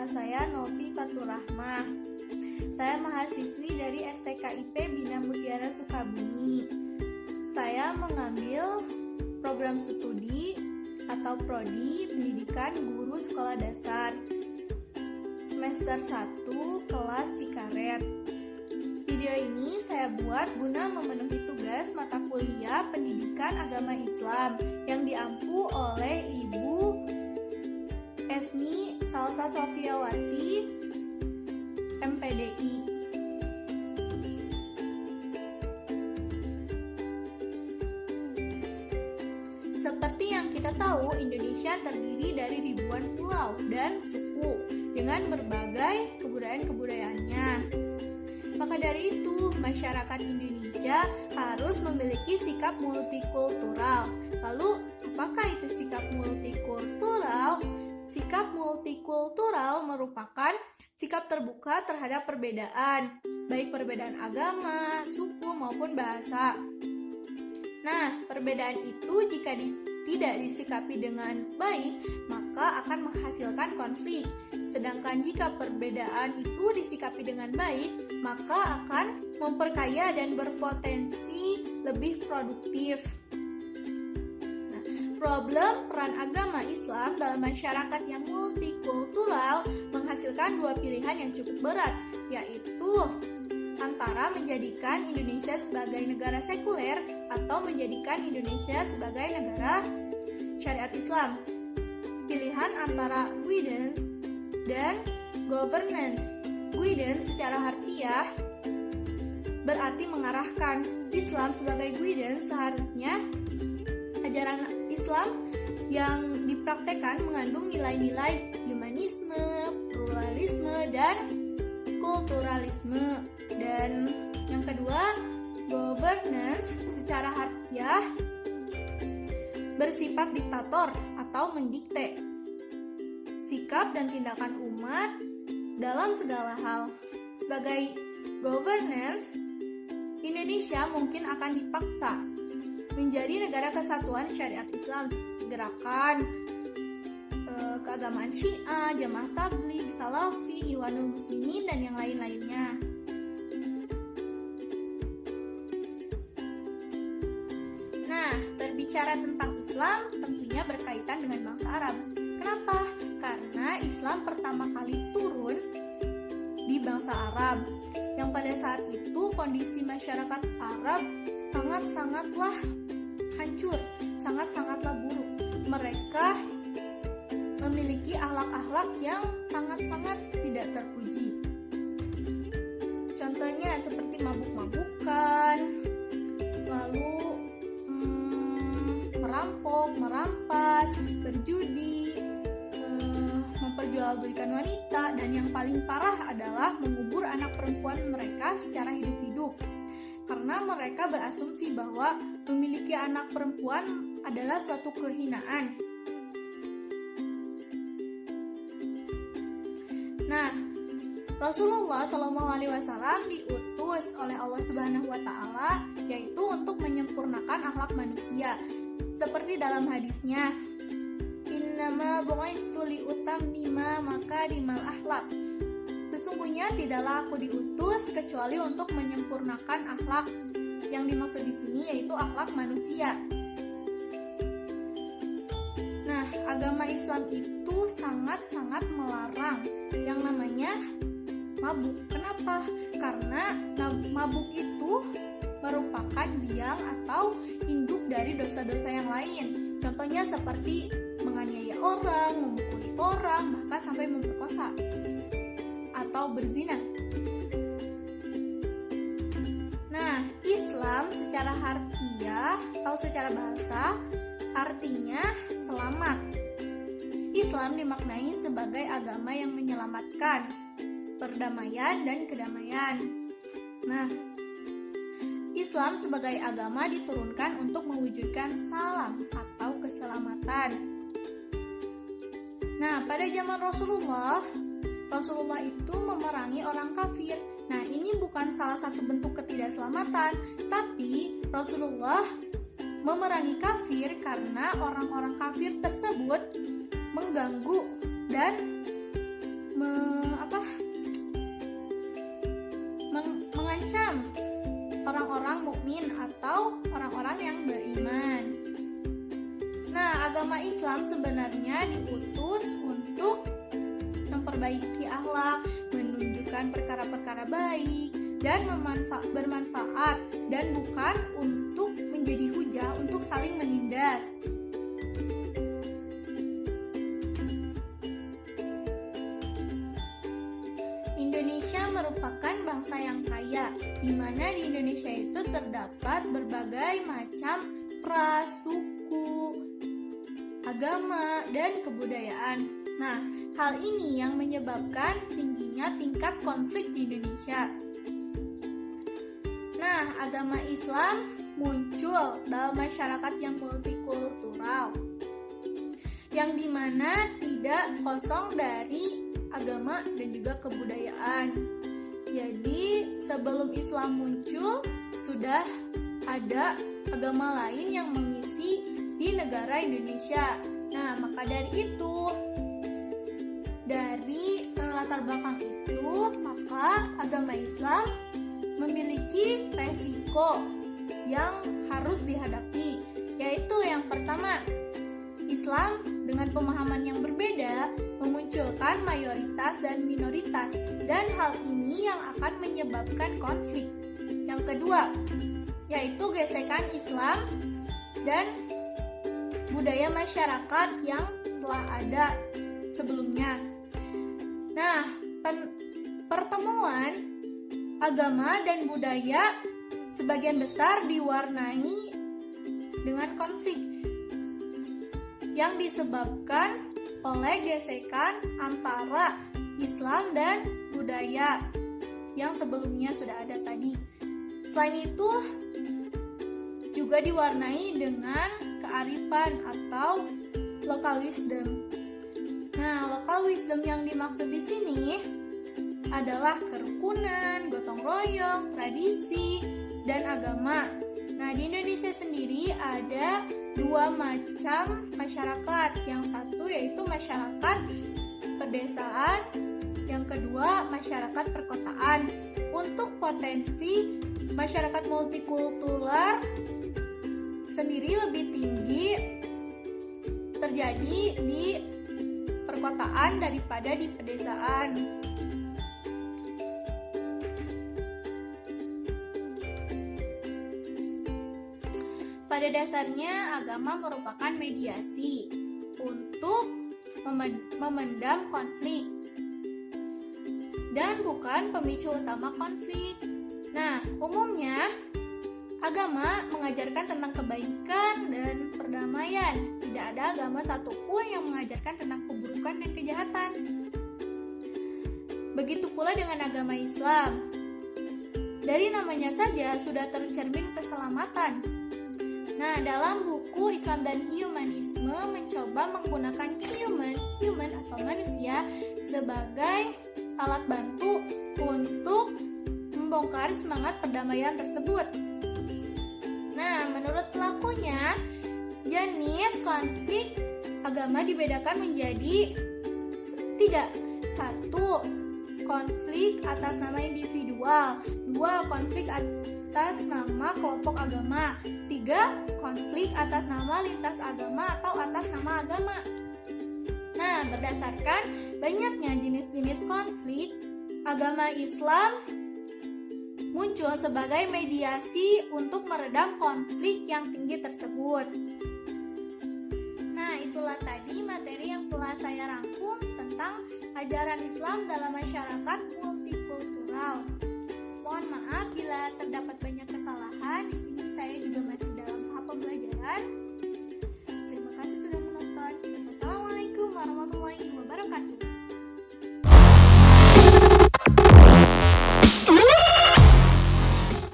saya Novi Faturrahmah. Saya mahasiswi dari STKIP Bina Mutiara Sukabumi. Saya mengambil program studi atau prodi Pendidikan Guru Sekolah Dasar semester 1 kelas Cikaret. Video ini saya buat guna memenuhi tugas mata kuliah Pendidikan Agama Islam yang diampu oleh Ibu Esmi Salsa Sofiawati, MPDI. Seperti yang kita tahu, Indonesia terdiri dari ribuan pulau dan suku dengan berbagai kebudayaan-kebudayaannya. Maka dari itu, masyarakat Indonesia harus memiliki sikap multikultural. Lalu, apakah itu sikap multikultural? Sikap multikultural merupakan sikap terbuka terhadap perbedaan, baik perbedaan agama, suku, maupun bahasa. Nah, perbedaan itu jika tidak disikapi dengan baik, maka akan menghasilkan konflik. Sedangkan jika perbedaan itu disikapi dengan baik, maka akan memperkaya dan berpotensi lebih produktif. Nah, problem peran agama Islam dalam masyarakat yang multikultural menghasilkan dua pilihan yang cukup berat, yaitu antara menjadikan Indonesia sebagai negara sekuler atau menjadikan Indonesia sebagai negara syariat Islam. Pilihan antara guidance dan governance. Guidance secara harfiah berarti mengarahkan. Islam sebagai guidance seharusnya ajaran Islam yang dipraktekkan mengandung nilai-nilai humanisme, pluralisme, dan kulturalisme. Dan yang kedua, governance secara harfiah bersifat diktator atau mendikte sikap dan tindakan umat dalam segala hal. Sebagai governance, Indonesia mungkin akan dipaksa menjadi negara kesatuan syariat Islam, gerakan keagamaan Syiah, Jamaah Tabligh, Salafi, Ikhwanul Muslimin, dan yang lain-lainnya. Nah, berbicara tentang Islam tentunya berkaitan dengan bangsa Arab. Kenapa? Karena Islam pertama kali turun di bangsa Arab, yang pada saat itu kondisi masyarakat Arab sangat-sangatlah hancur, sangat-sangatlah buruk. Mereka memiliki akhlak-akhlak yang sangat-sangat tidak terpuji. Contohnya seperti mabuk-mabukan, lalu merampok, merampas, berjudi, memperjualbelikan wanita, dan yang paling parah adalah mengubur anak perempuan mereka secara hidup-hidup. Karena mereka berasumsi bahwa memiliki anak perempuan adalah suatu kehinaan. Nah, Rasulullah SAW diutus oleh Allah Subhanahu wa Ta'ala yaitu untuk menyempurnakan akhlak manusia. Seperti dalam hadisnya, "Innama bu'itsu liutammima makarimal akhlak." Sesungguhnya tidaklah aku diutus kecuali untuk menyempurnakan akhlak. Yang dimaksud di sini yaitu akhlak manusia. Nah, agama Islam itu sangat-sangat melarang yang namanya mabuk. Kenapa? Karena mabuk itu merupakan biang atau induk dari dosa-dosa yang lain. Contohnya seperti menganiaya orang, memukuli orang, bahkan sampai memperkosa atau berzina. Nah, Islam secara harfiah atau secara bahasa artinya selamat. Islam dimaknai sebagai agama yang menyelamatkan, perdamaian dan kedamaian. Nah, Islam sebagai agama diturunkan untuk mewujudkan salam atau keselamatan. Nah, pada zaman Rasulullah itu memerangi orang kafir. Nah, ini bukan salah satu bentuk ketidakselamatan, tapi Rasulullah memerangi kafir karena orang-orang kafir tersebut mengganggu dan mengancam orang-orang mukmin atau orang-orang yang beriman. Nah, agama Islam sebenarnya diutus untuk memperbaiki akhlak, menunjukkan perkara-perkara baik, dan bermanfaat, dan bukan untuk menjadi hujah untuk saling menindas. Indonesia merupakan bangsa yang kaya, di mana di Indonesia itu terdapat berbagai macam ras, suku, agama, dan kebudayaan. Nah, hal ini yang menyebabkan tingginya tingkat konflik di Indonesia. Nah, agama Islam muncul dalam masyarakat yang multikultural, yang dimana tidak kosong dari agama dan juga kebudayaan. Jadi sebelum Islam muncul sudah ada agama lain yang mengisi di negara Indonesia. Nah, maka dari itu, dari latar belakang itu, maka agama Islam memiliki resiko yang harus dihadapi, yaitu yang pertama, Islam dengan pemahaman yang berbeda memunculkan mayoritas dan minoritas, dan hal ini yang akan menyebabkan konflik. Yang kedua, yaitu gesekan Islam dan budaya masyarakat yang telah ada sebelumnya. Nah, pertemuan agama dan budaya sebagian besar diwarnai dengan konflik yang disebabkan oleh gesekan antara Islam dan budaya yang sebelumnya sudah ada tadi. Selain itu, juga diwarnai dengan kearifan atau local wisdom. Nah, local wisdom yang dimaksud di sini adalah kerukunan, gotong royong, tradisi, dan agama. Nah, di Indonesia sendiri ada dua macam masyarakat. Yang satu yaitu masyarakat pedesaan, yang kedua masyarakat perkotaan. Untuk potensi masyarakat multikultural sendiri lebih tinggi terjadi di perkotaan daripada di pedesaan. Pada dasarnya, agama merupakan mediasi untuk memendam konflik dan bukan pemicu utama konflik. Nah, umumnya agama mengajarkan tentang kebaikan dan perdamaian. Tidak ada agama satupun yang mengajarkan tentang keburukan dan kejahatan. Begitu pula dengan agama Islam. Dari namanya saja sudah tercermin keselamatan. Nah, dalam buku Islam dan Humanisme mencoba menggunakan human atau manusia sebagai alat bantu untuk membongkar semangat perdamaian tersebut. Nah, menurut pelakunya, jenis konflik agama dibedakan menjadi 3. 1. Konflik atas nama individual. 2. Konflik atas nama kelompok agama. 3. Konflik atas nama lintas agama atau atas nama agama. Nah, berdasarkan banyaknya jenis-jenis konflik, agama Islam muncul sebagai mediasi untuk meredam konflik yang tinggi tersebut. Nah, itulah tadi materi yang telah saya rangkum tentang ajaran Islam dalam masyarakat multikultural. Mohon maaf bila terdapat banyak kesalahan. Di sini saya juga masih dalam tahap pembelajaran.